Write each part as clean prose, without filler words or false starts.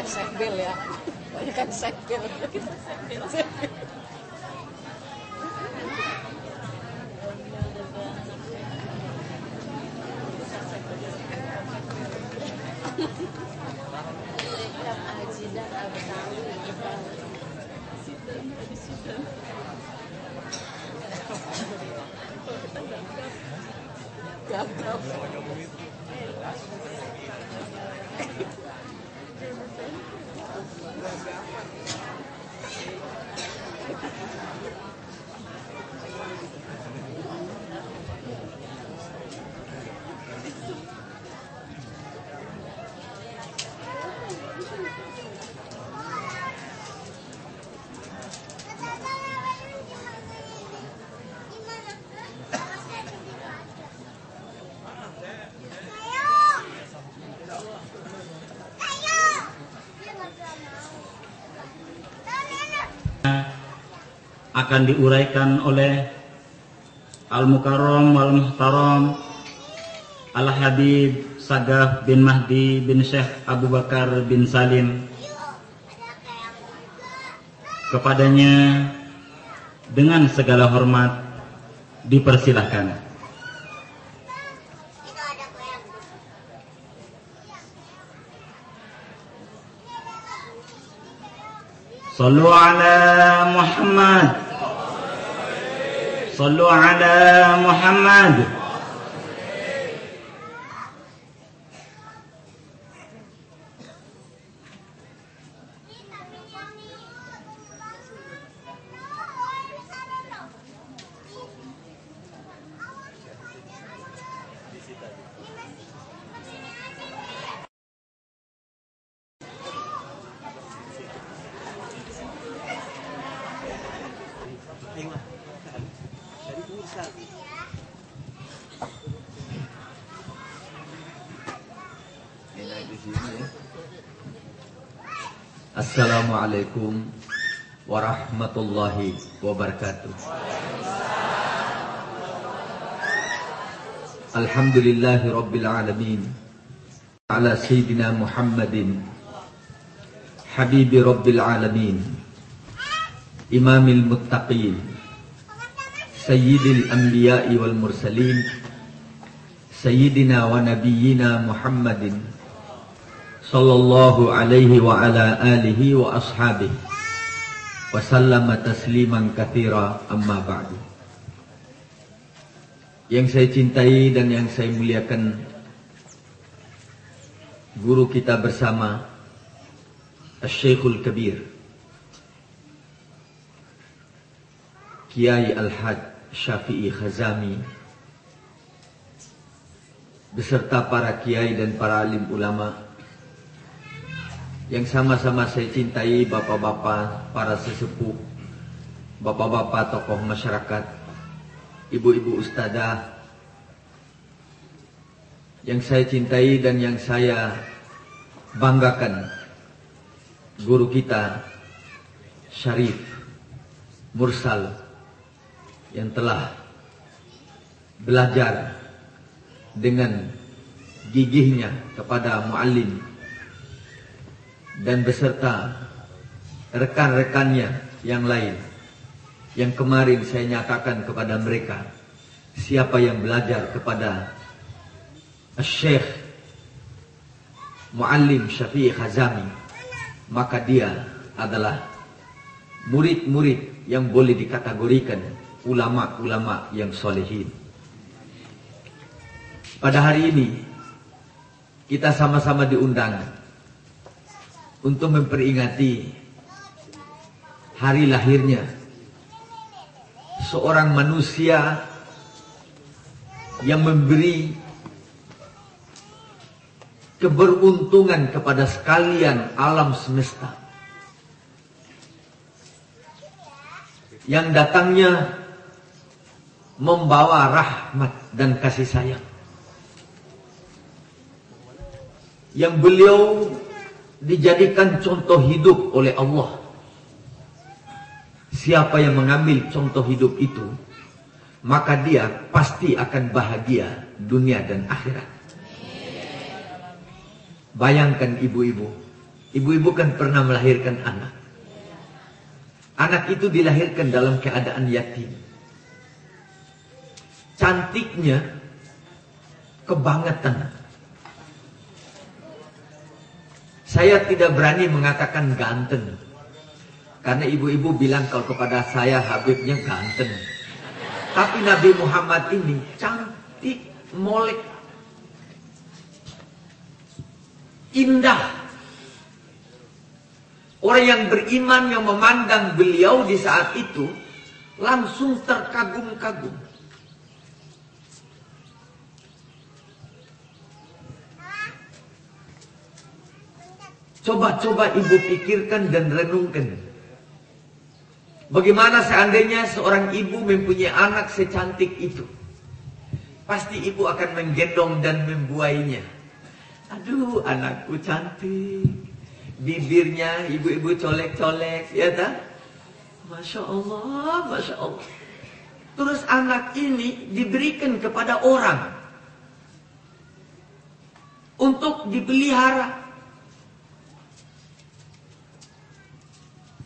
Sekbil ya, banyak kan sekbil. Akan diuraikan oleh Al-Mukarram wal-Muhtaram Al-Habib Sagaf bin Mahdi bin Syekh Abu Bakar bin Salim. Kepadanya dengan segala hormat dipersilahkan. Sallu ala Muhammad. Sallu ala Muhammad. Assalamualaikum warahmatullahi wabarakatuh. Alhamdulillahi rabbil alamin. Ala sayyidina Muhammadin habibi rabbil alamin, imamil muttaqin, sayyidil anbiya'i wal mursalin, sayyidina wa nabiyyina Muhammadin sallallahu alaihi wa ala alihi wa ashabihi wa sallama tasliman katsira, amma ba'du. Yang saya cintai dan yang saya muliakan, guru kita bersama Asy-Syekhul Kabir Kiai Al-Hajj Syafi'i Khazami beserta para kiai dan para alim ulama yang sama-sama saya cintai, bapak-bapak, para sesepuh, bapak-bapak tokoh masyarakat, ibu-ibu ustadzah yang saya cintai dan yang saya banggakan, guru kita Syarif Mursal yang telah belajar dengan gigihnya kepada muallim dan beserta rekan-rekannya yang lain, yang kemarin saya nyatakan kepada mereka, siapa yang belajar kepada Syekh Muallim Syafi'i Khazami, maka dia adalah murid-murid yang boleh dikategorikan ulama-ulama yang solehin. Pada hari ini kita sama-sama diundang untuk memperingati hari lahirnya seorang manusia yang memberi keberuntungan kepada sekalian alam semesta, yang datangnya membawa rahmat dan kasih sayang, yang beliau dijadikan contoh hidup oleh Allah. Siapa yang mengambil contoh hidup itu, maka dia pasti akan bahagia dunia dan akhirat. Bayangkan ibu-ibu. Ibu-ibu kan pernah melahirkan anak. Anak itu dilahirkan dalam keadaan yatim. Cantiknya kebangetan. Saya tidak berani mengatakan ganteng, karena ibu-ibu bilang kalau kepada saya Habibnya ganteng. Tapi Nabi Muhammad ini cantik, molek, indah. Orang yang beriman yang memandang beliau di saat itu langsung terkagum-kagum. Coba-coba ibu pikirkan dan renungkan. Bagaimana seandainya seorang ibu mempunyai anak secantik itu? Pasti ibu akan menggendong dan membuainya. Aduh, anakku cantik. Bibirnya ibu-ibu colek-colek, ya tak? Masya Allah, Masya Allah. Terus anak ini diberikan kepada orang untuk dipelihara.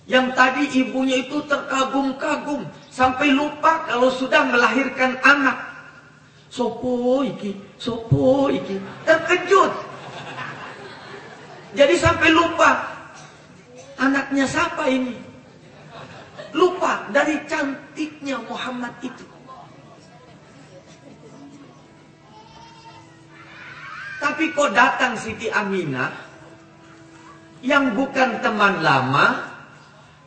Yang tadi ibunya itu terkagum-kagum sampai lupa kalau sudah melahirkan anak. Sopo iki, terkejut. Jadi sampai lupa anaknya siapa ini. Lupa dari cantiknya Muhammad itu. Tapi kok datang Siti Aminah yang bukan teman lama,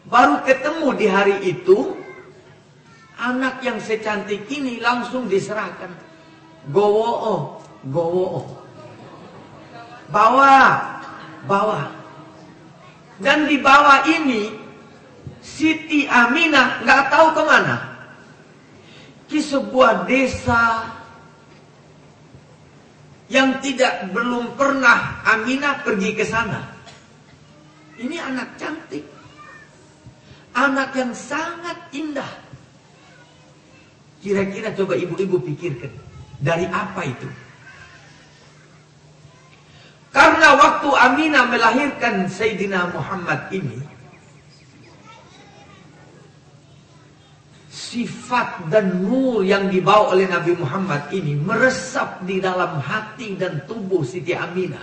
baru ketemu di hari itu, anak yang secantik ini langsung diserahkan. Gowo, bawa. Dan di bawah ini Siti Aminah nggak tahu kemana. Ke sebuah desa yang belum pernah Aminah pergi ke sana. Ini anak cantik. Anak yang sangat indah. Kira-kira coba ibu-ibu pikirkan. Dari apa itu? Karena waktu Aminah melahirkan Sayyidina Muhammad ini, sifat dan nur yang dibawa oleh Nabi Muhammad ini meresap di dalam hati dan tubuh Siti Aminah.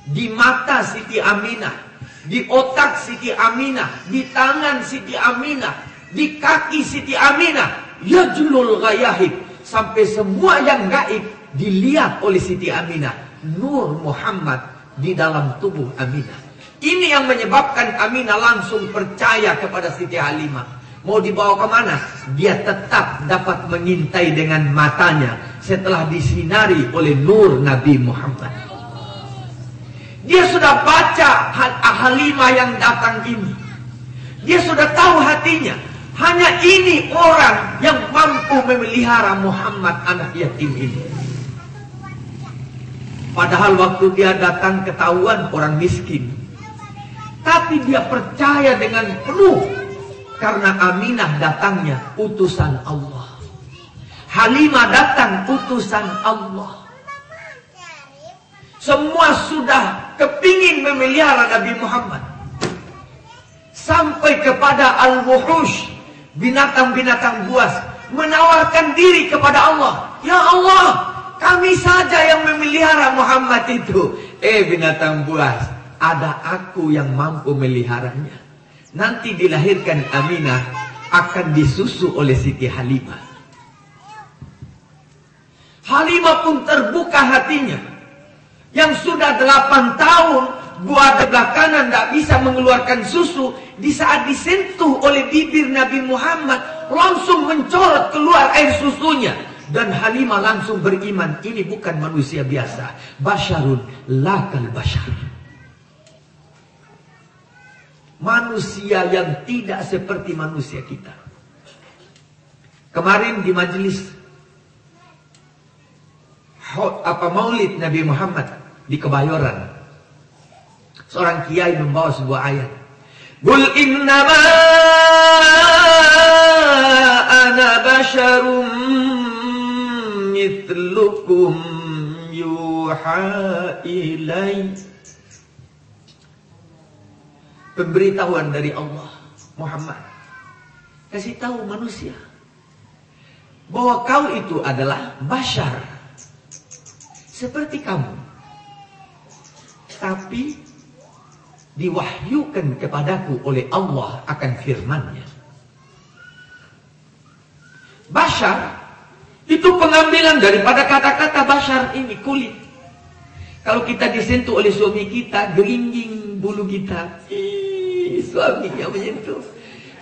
Di mata Siti Aminah, di otak Siti Aminah, di tangan Siti Aminah, di kaki Siti Aminah, yajlul ghayahib, sampai semua yang gaib dilihat oleh Siti Aminah. Nur Muhammad di dalam tubuh Aminah. Ini yang menyebabkan Aminah langsung percaya kepada Siti Halimah. Mau dibawa kemana? Dia tetap dapat mengintai dengan matanya setelah disinari oleh nur Nabi Muhammad. Dia sudah baca Halimah yang datang ini. Dia sudah tahu hatinya. Hanya ini orang yang mampu memelihara Muhammad anak yatim ini. Padahal waktu dia datang ketahuan orang miskin. Tapi dia percaya dengan penuh. Karena Aminah datangnya utusan Allah. Halimah datang utusan Allah. Semua sudah kepingin memelihara Nabi Muhammad. Sampai kepada al-wuhush, binatang-binatang buas, menawarkan diri kepada Allah. Ya Allah, kami saja yang memelihara Muhammad itu. Binatang buas, ada aku yang mampu meliharanya. Nanti dilahirkan Aminah, akan disusu oleh Siti Halimah. Halimah pun terbuka hatinya. Yang sudah 8 tahun buah sebelah kanan tidak bisa mengeluarkan susu. Di saat disentuh oleh bibir Nabi Muhammad, langsung mencolot keluar air susunya. Dan Halimah langsung beriman, ini bukan manusia biasa. Basyarun lakal basyar. Manusia yang tidak seperti manusia kita. Kemarin di majelis maulid Nabi Muhammad di Kebayoran, seorang kiai membawa sebuah ayat. Qul innama ana basyarum mithlukum yuha ilai. Pemberitahuan dari Allah, Muhammad kasih tahu manusia bahwa kau itu adalah basyar seperti kamu, tapi diwahyukan kepadaku oleh Allah akan firman-Nya. Basyar itu pengambilan daripada kata-kata basyar ini, kulit. Kalau kita disentuh oleh suami kita, geringging bulu kita. Suaminya menyentuh.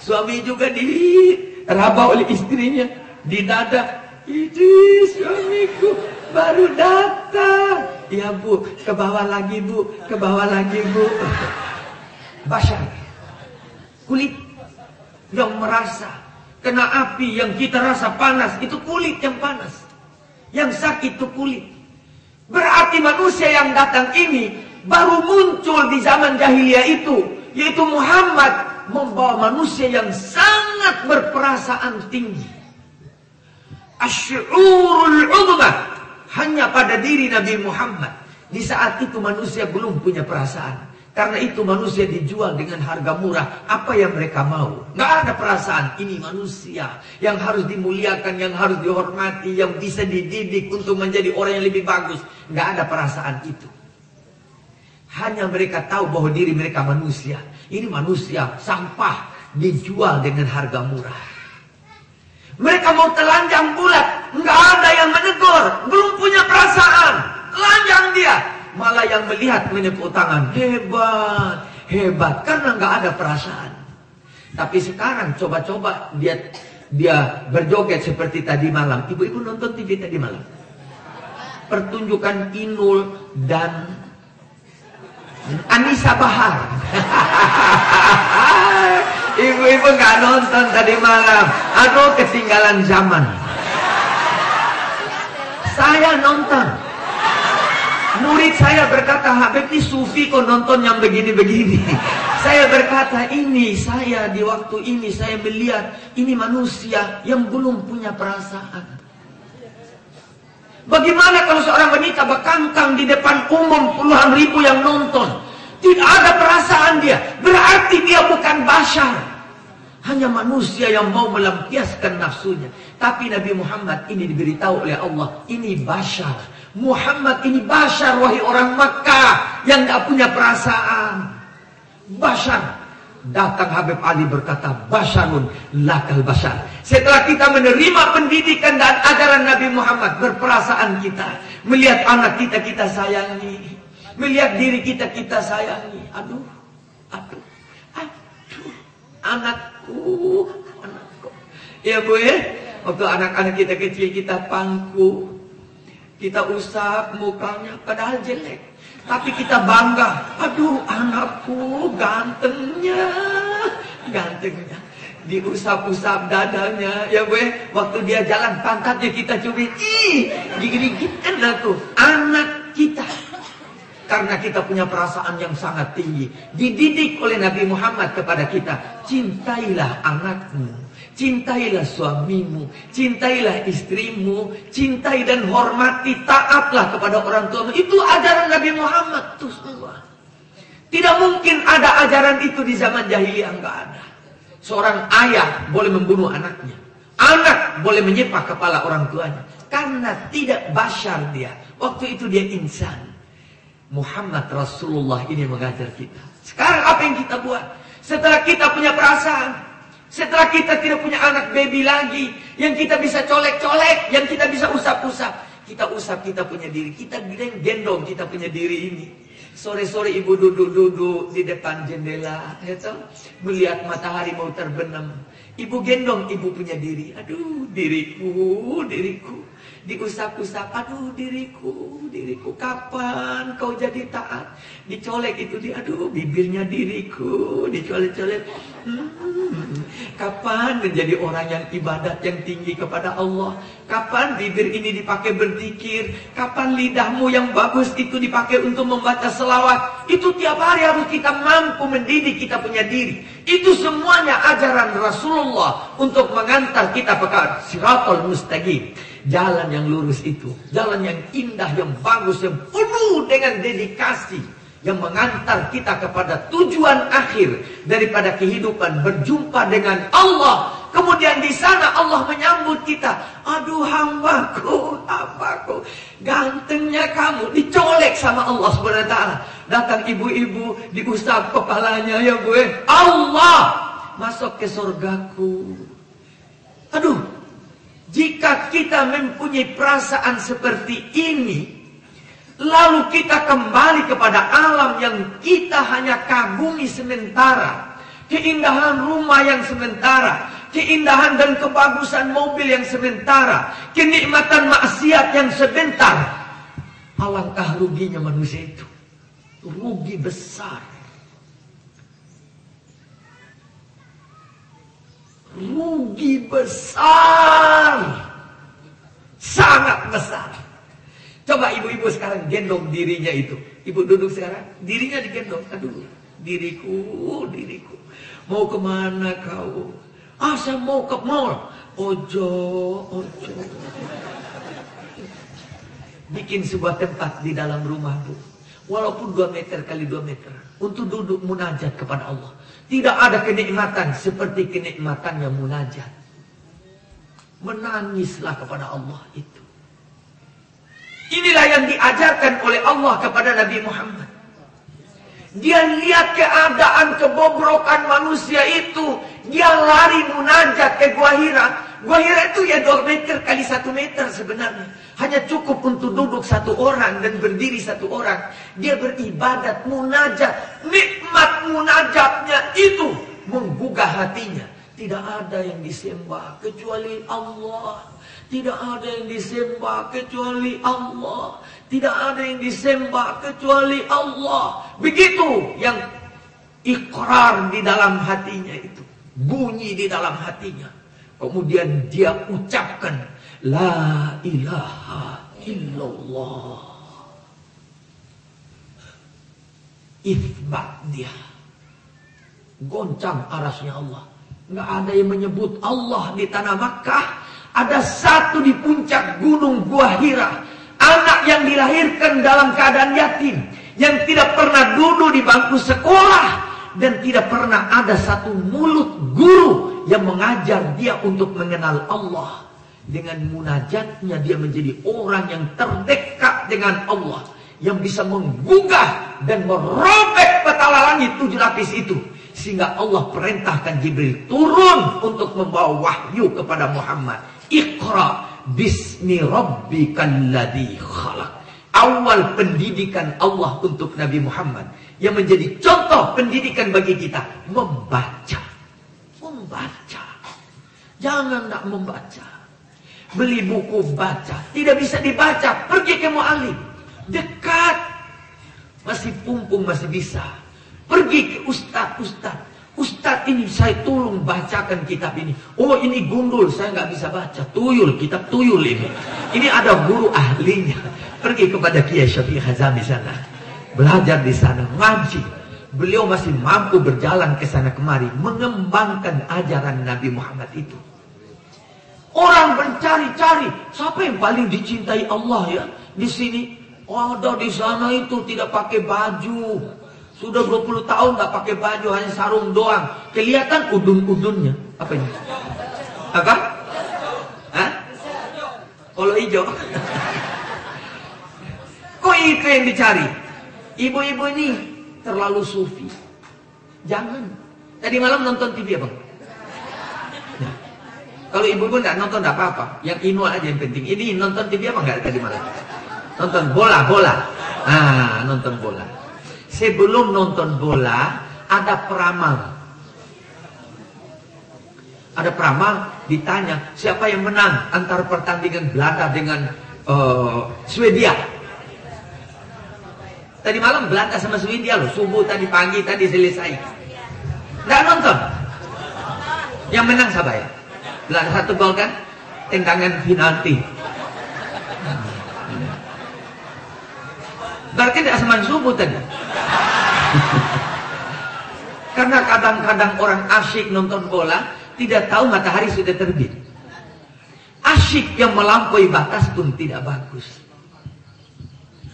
Suami juga diraba oleh istrinya di dada. Itu suamiku baru datang. Ya bu, ke bawah lagi bu, ke bawah lagi bu. Basyar, kulit yang merasa kena api, yang kita rasa panas, itu kulit yang panas. Yang sakit itu kulit. Berarti manusia yang datang ini baru muncul di zaman jahiliyah itu, yaitu Muhammad membawa manusia yang sangat berperasaan tinggi. Asy'urul uzmah hanya pada diri Nabi Muhammad. Di saat itu manusia belum punya perasaan. Karena itu manusia dijual dengan harga murah. Apa yang mereka mau? Nggak ada perasaan. Ini manusia yang harus dimuliakan, yang harus dihormati, yang bisa dididik untuk menjadi orang yang lebih bagus. Nggak ada perasaan itu. Hanya mereka tahu bahwa diri mereka manusia. Ini manusia sampah, dijual dengan harga murah. Mereka mau telanjang bulat, nggak ada yang menegur, belum punya perasaan, telanjang dia. Malah yang melihat menepuk tangan, hebat, hebat, karena nggak ada perasaan. Tapi sekarang coba-coba dia berjoget seperti tadi malam. Ibu-ibu nonton TV tadi malam? Pertunjukan Inul dan Anissa Bahar. Ibu-ibu nggak nonton tadi malam. Aduh, ketinggalan zaman. Saya nonton. Murid saya berkata, Habib ini sufi kok nonton yang begini-begini. Saya berkata, ini saya di waktu ini saya melihat ini manusia yang belum punya perasaan. Bagaimana kalau seorang wanita bekangkang di depan umum puluhan ribu yang nonton, tidak ada perasaan dia, berarti dia bukan basyar. Hanya manusia yang mau melampiaskan nafsunya. Tapi Nabi Muhammad ini diberitahu oleh Allah, ini basyar. Muhammad ini basyar, wahai orang Makkah yang tidak punya perasaan. Basyar. Datang Habib Ali berkata, basyarun lakal basyar. Setelah kita menerima pendidikan dan ajaran Nabi Muhammad, berperasaan kita, melihat anak kita, kita sayangi, melihat diri kita, kita sayangi. Aduh, aduh, aduh, anakku, anakku. Ya bu ya, waktu anak-anak kita kecil kita pangku, kita usap mukanya, padahal jelek. Tapi kita bangga. Aduh, anakku gantengnya, gantengnya. Diusap-usap dadanya, ya bu. Waktu dia jalan pantatnya kita cubit, gigit-gigit kan tuh anak kita. Karena kita punya perasaan yang sangat tinggi. Dididik oleh Nabi Muhammad kepada kita, cintailah anakmu, cintailah suamimu, cintailah istrimu, cintai dan hormati, taatlah kepada orang tuamu. Itu ajaran Nabi Muhammad tuh semua. Tidak mungkin ada ajaran itu di zaman jahiliyah, enggak ada. Seorang ayah boleh membunuh anaknya, anak boleh menyepah kepala orang tuanya, karena tidak basyar dia. Waktu itu dia insan. Muhammad Rasulullah ini mengajar kita. Sekarang apa yang kita buat? Setelah kita punya perasaan, setelah kita tidak punya anak baby lagi, yang kita bisa colek-colek, yang kita bisa usap-usap. Kita usap kita punya diri, kita gendong kita punya diri ini. Sore-sore ibu duduk-duduk di depan jendela, ya toh, melihat matahari mau terbenam. Ibu gendong ibu punya diri. Aduh, diriku, diriku. Diusap-usap, aduh diriku, diriku, kapan kau jadi taat? Dicolek itu dia, aduh bibirnya diriku, dicolek-colek. Kapan menjadi orang yang ibadat yang tinggi kepada Allah? Kapan bibir ini dipakai berzikir? Kapan lidahmu yang bagus itu dipakai untuk membaca selawat? Itu tiap hari harus kita mampu mendidik kita punya diri. Itu semuanya ajaran Rasulullah untuk mengantar kita ke Siratal Mustaqim. Jalan yang lurus itu, jalan yang indah, yang bagus, yang penuh dengan dedikasi, yang mengantar kita kepada tujuan akhir daripada kehidupan, berjumpa dengan Allah. Kemudian di sana Allah menyambut kita. Aduh hambaku, hambaku, gantengnya kamu, dicolek sama Allah Subhanahu wa taala. Datang ibu-ibu, diusap kepalanya, ya Bu, Allah masuk ke surgaku. Aduh, jika kita mempunyai perasaan seperti ini, lalu kita kembali kepada alam yang kita hanya kagumi sementara, keindahan rumah yang sementara, keindahan dan kebagusan mobil yang sementara, kenikmatan maksiat yang sebentar, alangkah ruginya manusia itu. Rugi besar. Rugi besar, sangat besar. Coba ibu-ibu sekarang gendong dirinya itu. Ibu duduk sekarang, dirinya digendong. Aduh, diriku, diriku, mau kemana kau? Ah, saya mau ke mall. Ojo, ojo. Bikin sebuah tempat di dalam rumah, Bu. Walaupun 2 meter kali 2 meter, untuk duduk munajat kepada Allah. Tidak ada kenikmatan seperti kenikmatannya munajat. Menangislah kepada Allah itu. Inilah yang diajarkan oleh Allah kepada Nabi Muhammad. Dia lihat keadaan kebobrokan manusia itu. Dia lari munajat ke Gua Hira. Gua Hira itu ya 2 meter kali 1 meter sebenarnya. Hanya cukup untuk duduk 1 orang dan berdiri 1 orang. Dia beribadat, munajat. Nikmat munajatnya itu menggugah hatinya. Tidak ada yang disembah kecuali Allah. Tidak ada yang disembah kecuali Allah. Tidak ada yang disembah kecuali Allah. Begitu yang ikrar di dalam hatinya itu. Bunyi di dalam hatinya. Kemudian dia ucapkan, La ilaha illallah. Itsbat dia. Goncang arasnya Allah. Nggak ada yang menyebut Allah di tanah Makkah. Ada satu di puncak gunung Gua Hira. Anak yang dilahirkan dalam keadaan yatim. Yang tidak pernah duduk di bangku sekolah. Dan tidak pernah ada satu mulut guru yang mengajar dia untuk mengenal Allah. Dengan munajatnya dia menjadi orang yang terdekat dengan Allah. Yang bisa menggugah dan merobek petala langit 7 lapis itu. Sehingga Allah perintahkan Jibril turun untuk membawa wahyu kepada Muhammad. Iqra bismi rabbikal ladzi khalaq. Awal pendidikan Allah untuk Nabi Muhammad. Yang menjadi contoh pendidikan bagi kita. Membaca. Membaca. Jangan tak membaca. Beli buku baca. Tidak bisa dibaca. Pergi ke mu'alim. Dekat. Masih pumpung masih bisa. Pergi ke ustaz. Ustaz ini saya tolong bacakan kitab ini. Oh ini gundul. Saya nggak bisa baca. Tuyul. Kitab tuyul ini. Ini ada guru ahlinya. Pergi kepada Kiai Syafi'i Hazami sana. Belajar di sana. Ngaji. Beliau masih mampu berjalan ke sana kemari. Mengembangkan ajaran Nabi Muhammad itu. Orang mencari-cari siapa yang paling dicintai Allah ya di sini. Ada di sana itu tidak pakai baju. Sudah 20 tahun nggak pakai baju, hanya sarung doang. Kelihatan udun-udunnya. Apa ini? Apa? Hah? Kalau hijau. Kok itu yang dicari? Ibu-ibu ini terlalu sufi. Jangan. Tadi malam nonton TV apa? Kalau ibu-ibu nggak nonton nggak apa-apa, yang Inu aja yang penting. Ini nonton TV apa nggak tadi malam? Nonton bola. Ah, nonton bola. sebelum nonton bola ada peramal. Ada peramal ditanya siapa yang menang antara pertandingan Belanda dengan Swedia. Tadi malam Belanda sama Swedia loh, subuh tadi pagi tadi selesai. Nggak nonton. Yang menang siapa ya? Belanda 1 gol kan? Tendangan penalti. Berarti tidak seman subuh tadi. Karena kadang-kadang orang asyik nonton bola tidak tahu matahari sudah terbit. Asyik yang melampaui batas pun tidak bagus.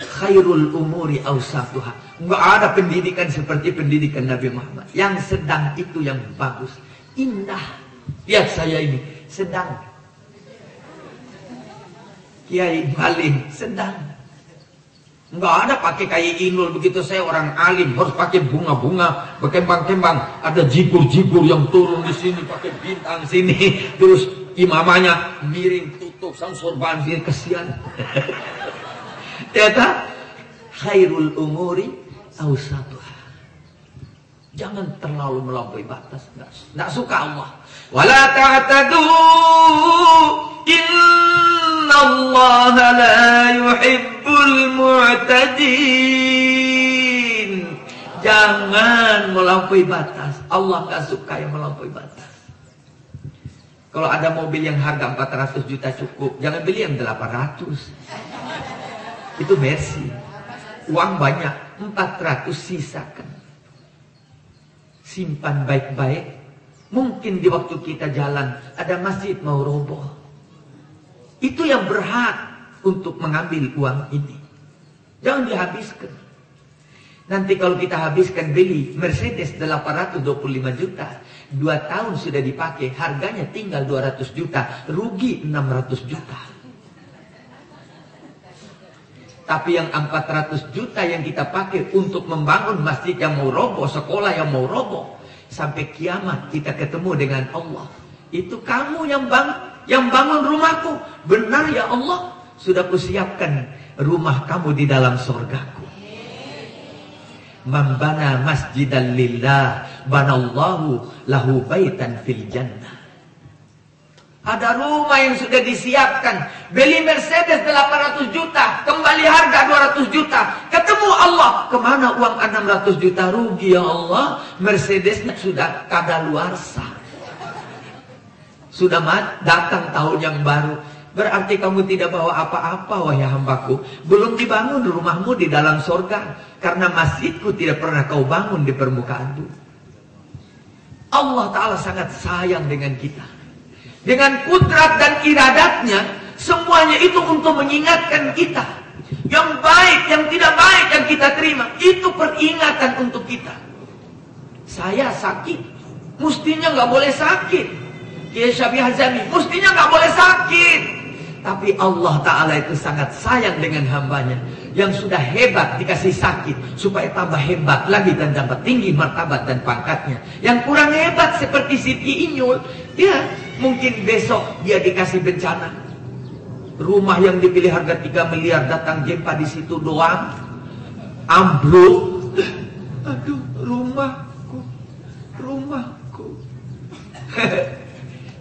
Khairul umuri awsatuha. Enggak ada pendidikan seperti pendidikan Nabi Muhammad. Yang sedang itu yang bagus, indah. Lihat saya ini, sedang. Kiai maling, sedang. Enggak ada pakai kayak Inul begitu, saya orang alim harus pakai bunga-bunga berkembang-kembang, ada jibur-jibur yang turun di sini pakai bintang sini, terus imamanya miring tutup sang sorban sini, kesian. Ternyata khairul umuri awsatuha. Jangan terlalu melampaui batas, enggak suka Allah. Wala ta'tadu innallaha la yuhibbul mu'tadin. Jangan melampaui batas. Allah enggak suka yang melampaui batas. Kalau ada mobil yang harga 400 juta cukup, jangan beli yang 800. Itu Mercy. Uang banyak, 400 sisakan. Simpan baik-baik. Mungkin di waktu kita jalan ada masjid mau roboh. Itu yang berhak untuk mengambil uang ini. Jangan dihabiskan. Nanti kalau kita habiskan beli Mercedes 825 juta, 2 tahun sudah dipakai, harganya tinggal 200 juta, rugi 600 juta. Tapi yang 400 juta yang kita pakai untuk membangun masjid yang mau roboh, sekolah yang mau roboh, sampai kiamat kita ketemu dengan Allah. Itu kamu yang bangun rumahku. Benar ya Allah, sudah kusiapkan rumah kamu di dalam surgaku. Man bana masjidan lillah banallahu lahu baitan fil jannah. Ada rumah yang sudah disiapkan. Beli Mercedes 800 juta, kembali harga 200 juta. Ketemu Allah, kemana uang 600 juta? Rugi ya Allah, Mercedesnya sudah kadaluarsa. Sudah datang tahun yang baru. Berarti kamu tidak bawa apa-apa, wahai hambaku. Belum dibangun rumahmu di dalam surga. Karena masjidku tidak pernah kau bangun di permukaan bumi. Allah Ta'ala sangat sayang dengan kita. Dengan kudrat dan iradatnya, semuanya itu untuk mengingatkan kita. Yang baik, yang tidak baik yang kita terima, itu peringatan untuk kita. Saya sakit, mestinya nggak boleh sakit. Kiai Syabih Hazami, mestinya nggak boleh sakit. Tapi Allah Ta'ala itu sangat sayang dengan hambanya. Yang sudah hebat dikasih sakit, supaya tambah hebat lagi dan tambah tinggi martabat dan pangkatnya. Yang kurang hebat seperti Siti Inyul, ya mungkin besok dia dikasih bencana. Rumah yang dipilih harga 3 miliar datang gempa di situ doang, ambruk. Aduh, rumahku.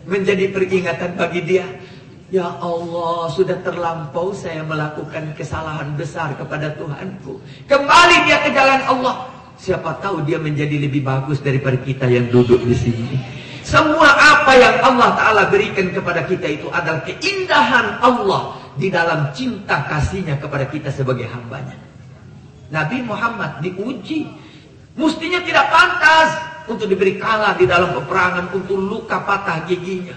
Menjadi peringatan bagi dia. Ya Allah, sudah terlampau saya melakukan kesalahan besar kepada Tuhanku. Kembali dia ke jalan Allah. Siapa tahu dia menjadi lebih bagus daripada kita yang duduk di sini. Semua apa yang Allah Ta'ala berikan kepada kita itu adalah keindahan Allah di dalam cinta kasihnya kepada kita sebagai hambanya. Nabi Muhammad diuji. Mestinya tidak pantas untuk diberi kalah di dalam peperangan, untuk luka patah giginya,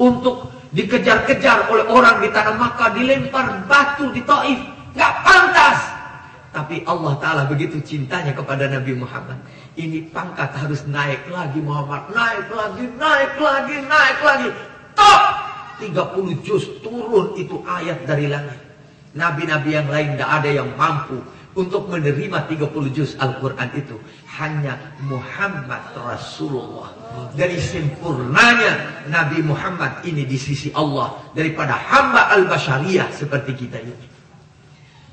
untuk dikejar-kejar oleh orang di tanah Makkah, dilempar batu di Taif. Gak pantas. Tapi Allah Ta'ala begitu cintanya kepada Nabi Muhammad. Ini pangkat harus naik lagi Muhammad. Naik lagi. Top 30 juz turun itu ayat dari langit. Nabi-nabi yang lain tidak ada yang mampu untuk menerima 30 juz Al-Quran itu. Hanya Muhammad Rasulullah. Dari sempurnanya Nabi Muhammad ini di sisi Allah, daripada hamba al-basyariyah seperti kita ini.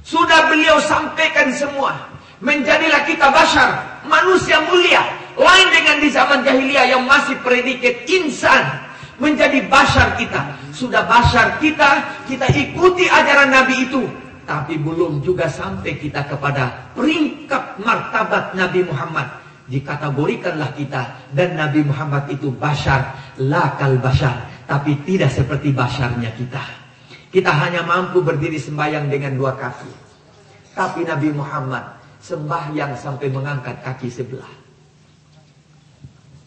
Sudah beliau sampaikan semua. Menjadilah kita bashar, manusia mulia. Lain dengan di zaman jahiliyah yang masih predikat insan. Menjadi bashar kita. Sudah bashar kita ikuti ajaran Nabi itu. Tapi belum juga sampai kita kepada peringkat martabat Nabi Muhammad. Dikategorikanlah kita dan Nabi Muhammad itu bashar, lakal bashar. Tapi tidak seperti basharnya kita. Kita hanya mampu berdiri sembahyang dengan 2 kaki. Tapi Nabi Muhammad sembahyang sampai mengangkat kaki sebelah.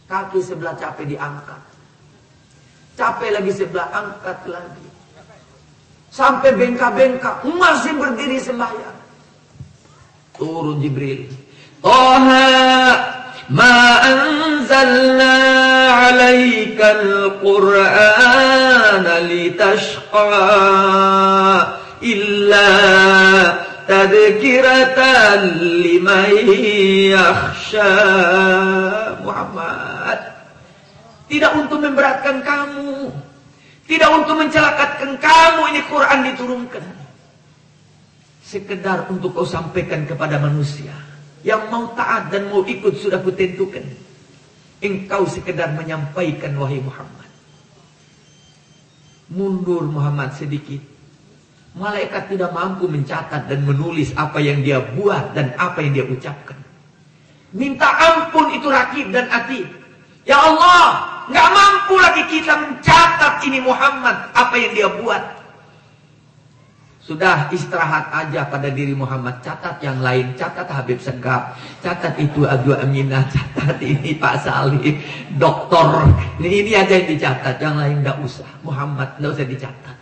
Kaki sebelah capek diangkat. Capek lagi sebelah, angkat lagi. Sampai bengkak-bengkak, masih berdiri sembahyang. Turun Jibril. Toha ma anzalna alaikal Qur'ana litashqa illa tadhkiratan liman yakhsha. Muhammad, tidak untuk memberatkan kamu, tidak untuk mencelakakan kamu, ini Quran diturunkan sekedar untuk kau sampaikan kepada manusia. Yang mau taat dan mau ikut sudah kutentukan. Engkau sekedar menyampaikan, wahai Muhammad. Mundur Muhammad sedikit. Malaikat tidak mampu mencatat dan menulis apa yang dia buat dan apa yang dia ucapkan. Minta ampun itu Rakib dan Atid. Ya Allah, nggak mampu lagi kita mencatat ini Muhammad, apa yang dia buat. Sudah istirahat aja pada diri Muhammad. Catat yang lain, catat Habib Segaf, catat itu Abu Aminah, catat ini Pak Salih, dokter. Ini aja yang dicatat, yang lain nggak usah. Muhammad nggak usah dicatat.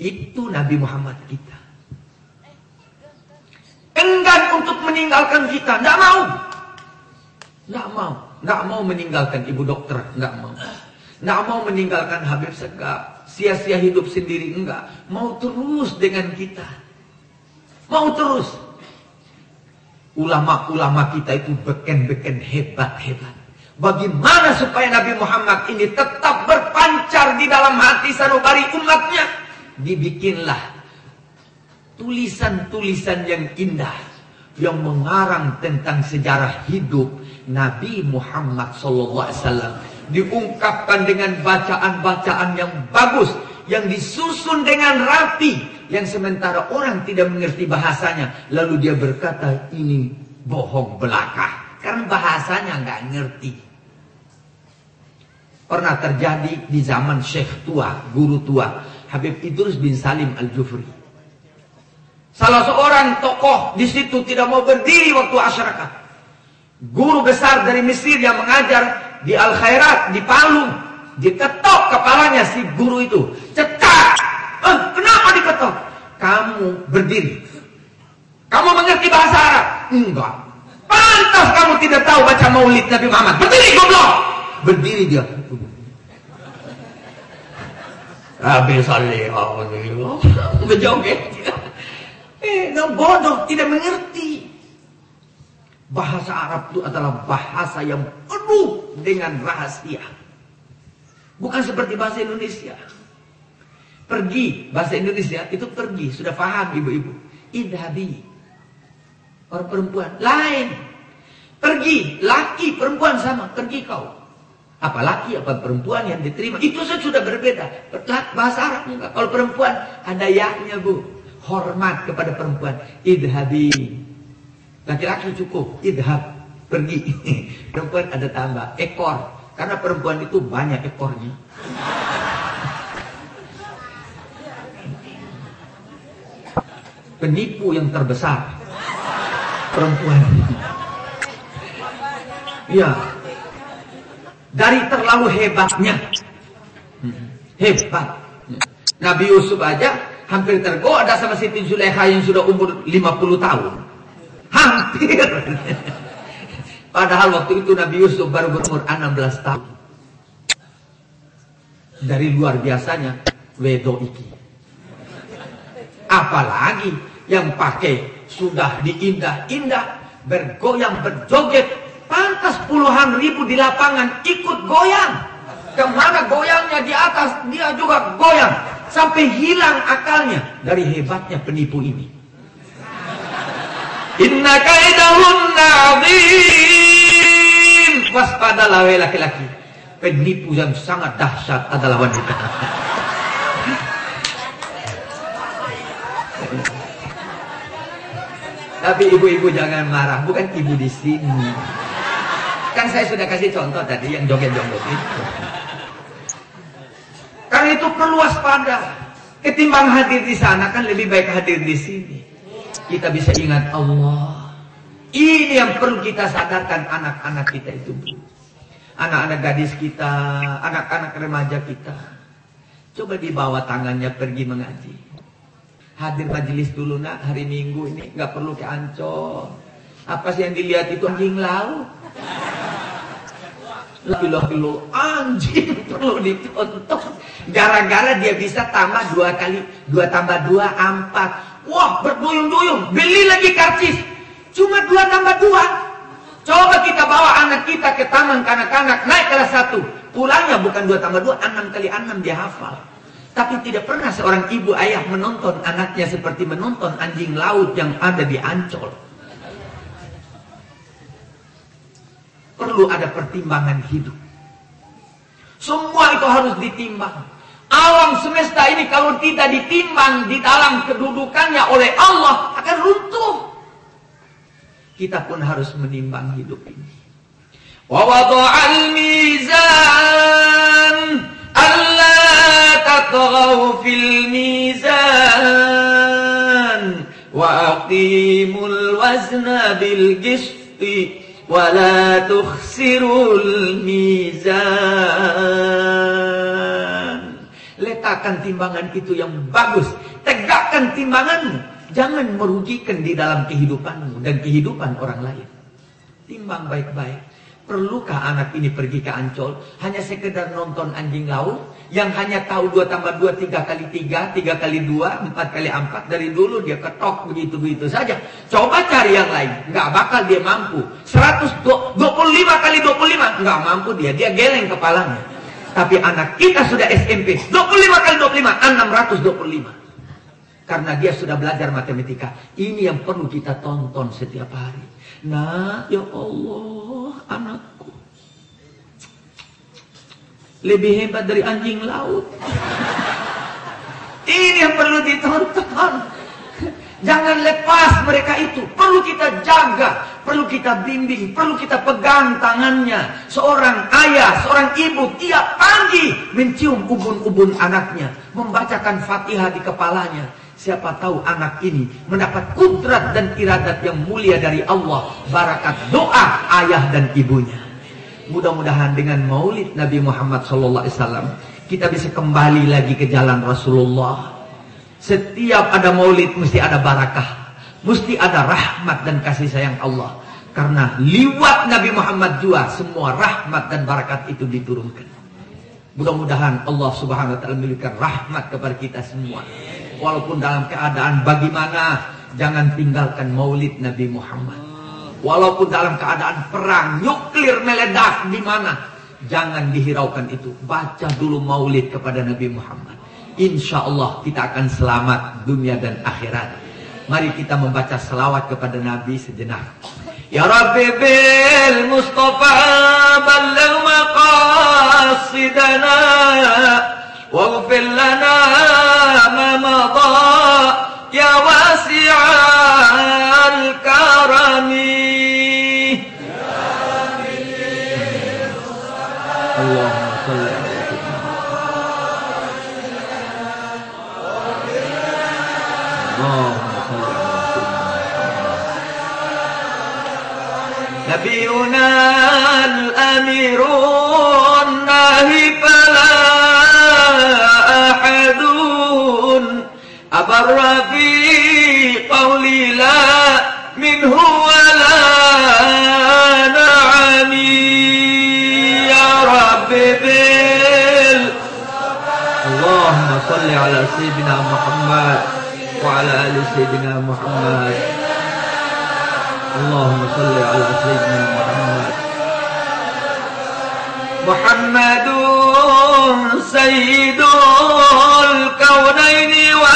Itu Nabi Muhammad kita. Enggan untuk meninggalkan kita, nggak mau. Nggak mau meninggalkan ibu dokter, nggak mau. Nggak mau meninggalkan Habib Segaf. Sia-sia hidup sendiri, enggak. Mau terus dengan kita. Mau terus. Ulama-ulama kita itu beken-beken hebat-hebat. Bagaimana supaya Nabi Muhammad ini tetap berpancar di dalam hati sanubari umatnya? Dibikinlah tulisan-tulisan yang indah. Yang mengarang tentang sejarah hidup Nabi Muhammad SAW. Diungkapkan dengan bacaan-bacaan yang bagus, yang disusun dengan rapi, yang sementara orang tidak mengerti bahasanya, lalu dia berkata ini bohong belaka karena bahasanya nggak ngerti. Pernah terjadi di zaman Syekh tua, guru tua, Habib Idrus bin Salim Al-Jufri. Salah seorang tokoh di situ tidak mau berdiri waktu asyarakat. Guru besar dari Mesir yang mengajar di Al-Khairat, di Palu, diketok kepalanya si guru itu. Cetak! Kenapa diketok? Kamu berdiri. Kamu mengerti bahasa Arab? Enggak. Pantas kamu tidak tahu baca maulid Nabi Muhammad. Berdiri, goblok! Berdiri dia. Habis salih, berjoget. Bodoh, tidak mengerti. Bahasa Arab itu adalah bahasa yang penuh dengan rahasia. Bukan seperti bahasa Indonesia. Pergi, bahasa Indonesia itu pergi. Sudah paham ibu-ibu. Idhabi. Orang perempuan. Lain. Pergi. Laki, perempuan sama. Pergi kau. Apa laki, apa perempuan yang diterima. Itu sudah berbeda. Bahasa Arab enggak. Kalau perempuan ada yaknya bu. Hormat kepada perempuan. Idhabi. Laki-laki cukup, idhab, pergi. Perempuan ada tambah, ekor. Karena perempuan itu banyak ekornya. Penipu yang terbesar, perempuan. Ya, dari terlalu hebatnya. Hebat. Nabi Yusuf aja hampir tergoda sama Siti Zulaikha yang sudah umur 50 tahun. Hampir. Padahal waktu itu Nabi Yusuf baru berumur 16 tahun. Dari luar biasanya wedo iki. Apalagi yang pakai sudah diindah-indah, bergoyang, berjoget, pantas puluhan ribu di lapangan ikut goyang. Kemana goyangnya di atas, dia juga goyang sampai hilang akalnya dari hebatnya penipu ini. Inna kaidahunna azim. Waspadalah wahai laki-laki, penipu yang sangat dahsyat adalah wanita. Tapi ibu-ibu jangan marah, bukan ibu di sini. Kan saya sudah kasih contoh tadi yang joget-joget itu. Karena itu perlu waspada. Ketimbang hadir di sana kan lebih baik hadir di sini. Kita bisa ingat Allah. Ini yang perlu kita sadarkan anak-anak kita itu. Anak-anak gadis kita, anak-anak remaja kita. Coba dibawa tangannya pergi mengaji. Hadir majelis dulu nak, hari Minggu ini nggak perlu ke Ancol. Apa sih yang dilihat itu anjing laut? Loh, anjing perlu ditonton. Gara-gara dia bisa tambah 2 kali 2 tambah 2 4. Wah, berduyun-duyun. Beli lagi karcis. Cuma 2 tambah 2. Coba kita bawa anak kita ke taman kanak-kanak, naik kelas 1. Pulangnya bukan 2 tambah 2, 6 kali 6 dia hafal. Tapi tidak pernah seorang ibu ayah menonton anaknya seperti menonton anjing laut yang ada di Ancol. Perlu ada pertimbangan hidup. Semua itu harus ditimbang. Alam semesta ini kalau tidak ditimbang di dalam kedudukannya oleh Allah akan runtuh. Kita pun harus menimbang hidup ini. Wa wada'al mizan alla tatghaw fil mizan wa aqimul wazna bil qisti wala tukhsirul mizan. Letakkan timbangan itu yang bagus. Tegakkan timbanganmu. Jangan merugikan di dalam kehidupanmu dan kehidupan orang lain. Timbang baik-baik. Perlukah anak ini pergi ke Ancol hanya sekedar nonton anjing laut yang hanya tahu 2 tambah 2 3 kali 3, 3 kali 2, 4 kali 4. Dari dulu dia ketok begitu-begitu saja. Coba cari yang lain, nggak bakal dia mampu. 125 kali 25 nggak mampu dia geleng kepalanya. Tapi anak kita sudah SMP 25 kali 25 625. Karena dia sudah belajar matematika. Ini yang perlu kita tonton setiap hari. Nah, ya Allah, anakku lebih hebat dari anjing laut. Ini yang perlu ditonton. Jangan lepas mereka itu. Perlu kita jaga, perlu kita bimbing, perlu kita pegang tangannya. Seorang ayah, seorang ibu tiap pagi mencium ubun-ubun anaknya, membacakan Fatihah di kepalanya. Siapa tahu anak ini mendapat kudrat dan iradat yang mulia dari Allah, barakat doa ayah dan ibunya. Mudah-mudahan dengan maulid Nabi Muhammad SAW kita bisa kembali lagi ke jalan Rasulullah. Setiap ada maulid mesti ada barakah, mesti ada rahmat dan kasih sayang Allah. Karena liwat Nabi Muhammad juga semua rahmat dan barakat itu diturunkan. Mudah-mudahan Allah Subhanahu wa taala memberikan rahmat kepada kita semua. Walaupun dalam keadaan bagaimana, jangan tinggalkan maulid Nabi Muhammad. Walaupun dalam keadaan perang, nuklir meledak di mana, jangan dihiraukan itu. Baca dulu maulid kepada Nabi Muhammad. Insya Allah kita akan selamat dunia dan akhirat. Mari kita membaca selawat kepada Nabi sejenak. Ya Rabbi bil Mustafa balligh maqasidana waghfir lana ma madha ya wasi'al karami. Allahumma shalli ala Nabiuna al-amirun nahi fala ahadun abarra fi qawli la minhu wala na'ami ya Rabbi bil Allahumma salli ala Sayyidina Muhammad wa ala ali Sayyidina Muhammad. Allahumma salli ala Sayyidina Muhammad. Muhammadun Sayyidul Kaunaini wa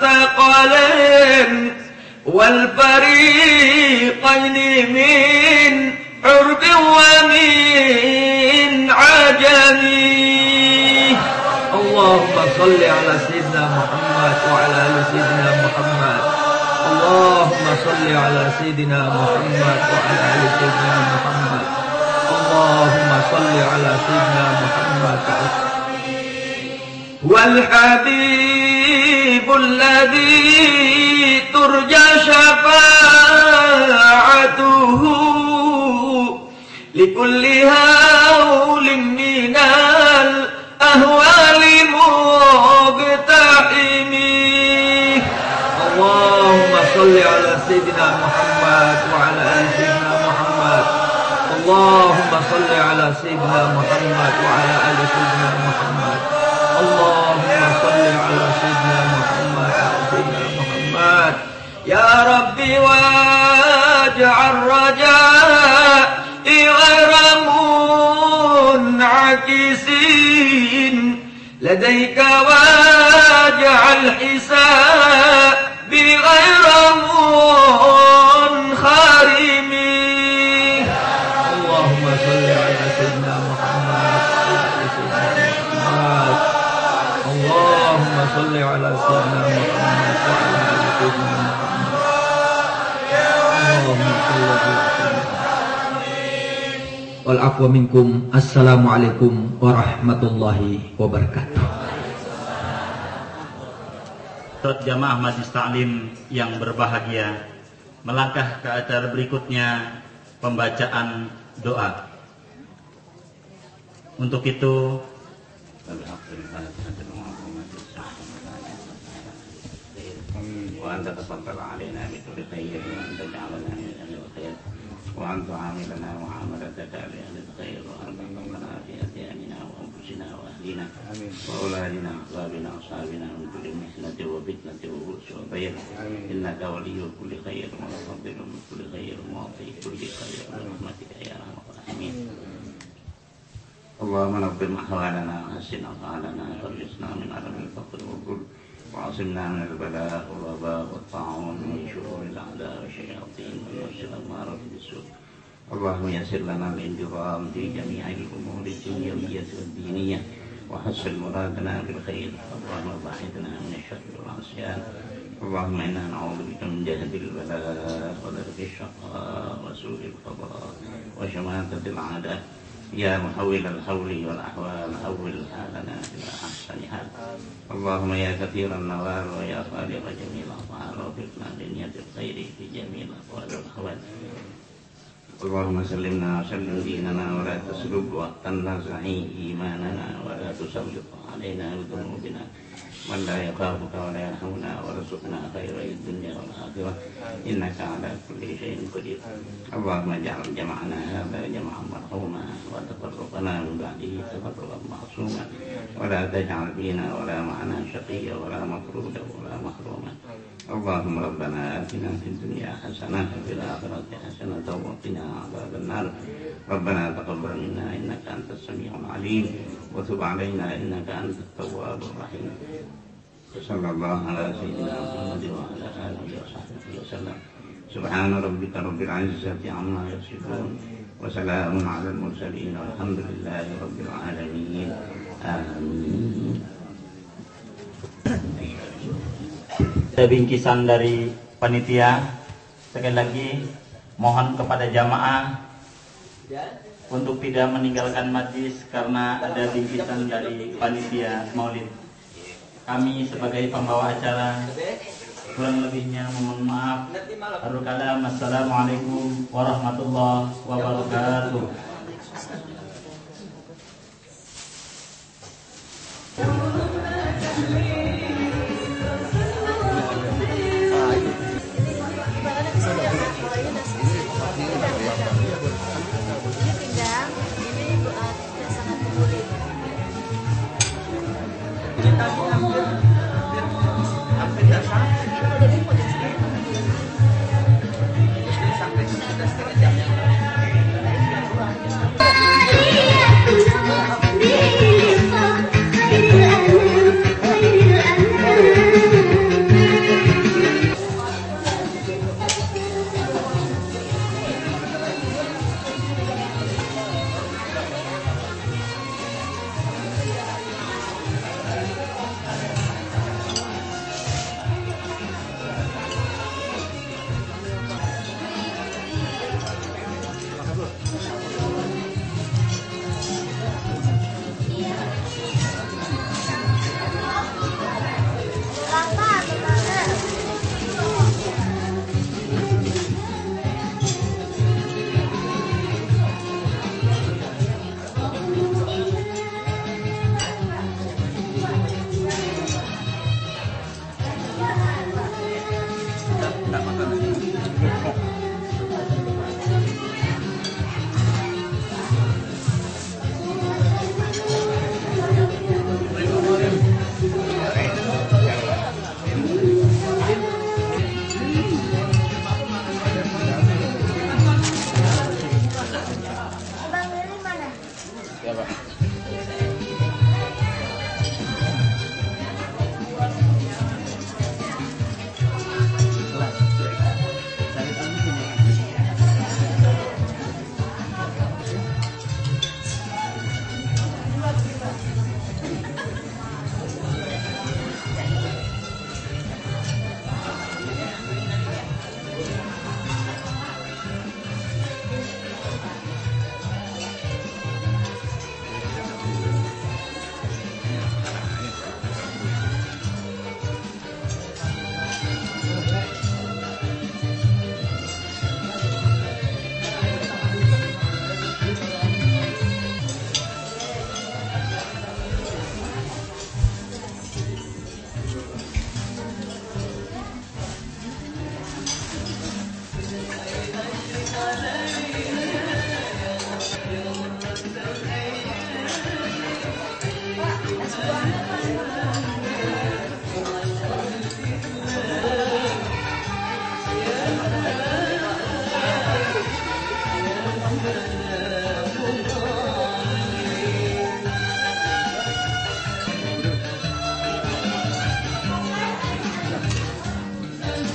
Thaqalain والفريقين من عرب ومن عجم. اللهم صل على سيدنا محمد وعلى آل سيدنا محمد. اللهم صل على سيدنا محمد وعلى آل سيدنا محمد. اللهم صل على سيدنا محمد. والحبيب الذي ترجى شفاعته لكل هول من الأهوال مقتحم. اللهم صل على سيدنا محمد وعلى آل سيدنا محمد. اللهم صل على سيدنا محمد وعلى آل سيدنا محمد. اللهم صل على سيدنا محمد وعلى سيدنا محمد. يا ربي واجعل رجائي غير منعكسين لديك واجعل حسابي غير منخرم. اللهم صل على سيدنا محمد وعلى آل سيدنا محمد. اللهم صل على سيدنا محمد وعلى آل سيدنا محمد. اللهم صل على سيدنا wal afwa minkum. Assalamualaikum warahmatullahi wabarakatuh. Jamaah Majelis Taklim yang berbahagia, melangkah ke acara berikutnya, pembacaan doa. Untuk itu وأنت تفضل علينا بكل خير وأنت جعلنا من أهل الخير وأنت عاملنا معاملتك لأهل الخير وأنت تنظرنا في أدياننا وأنفسنا وأهلنا وأولادنا وأحبابنا وأصحابنا من كل محنة وفتنة وبؤس وضيق إنك ولي كل خير ومفضل من كل خير ومعطي كل خير برحمتك يا أرحم الراحمين. اللهم نبر أحوالنا وحسن أفعالنا وخلصنا من عدم الفقر والذل وعصمنا من البلاء والوباء والطاعون ومن شرور الأعداء والشياطين والنفس الأمارة بالسوء. اللهم يسر لنا الانتظام في جميع الأمور الدنيوية والدينية وحسن مرادنا بالخير. اللهم باعدنا من الشر والعصيان. اللهم إنا نعوذ بك من جهد البلاء ودرك الشقاء وسوء القضاء وشماتة الأعداء. يا محول الحول والأحوال حول حالنا إلى أحسن حال. اللهم يا كثير النوال ويا خالق جميع الأفعال وفقنا لنية الخير في جميع الأقوال والأحوال. اللهم سلمنا وسلم ديننا ولا تسلب وقتنا زعيم إيماننا ولا تسلط علينا بذنوبنا من لا يخافك ولا يرحمنا وارزقنا خير الدنيا والآخرة إنك على كل شيء قدير. اللهم اجعل جمعنا هذا جمعا مرحوما وتفرقنا من بعده تفرقا معصوما ولا تجعل فينا ولا معنا شقيا ولا مطرودا ولا محروما. اللهم ربنا آتنا في الدنيا حسنة وفي الآخرة حسنة وقنا عذاب النار. ربنا تقبل منا إنك أنت السميع العليم وتب علينا إنك أنت التواب الرحيم. صلى الله على سيدنا محمد وعلى آله وصحبه وسلم. سبحان ربك رب العزة عما يصفون وسلام على المرسلين والحمد لله رب العالمين. آمين. Ada bingkisan dari panitia. Sekali lagi mohon kepada jamaah untuk tidak meninggalkan majlis karena ada bingkisan dari panitia Maulid. Kami sebagai pembawa acara kurang lebihnya mohon maaf. Akhirul kalam, assalamualaikum warahmatullahi wabarakatuh. Siapa?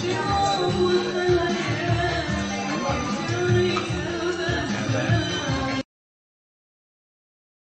You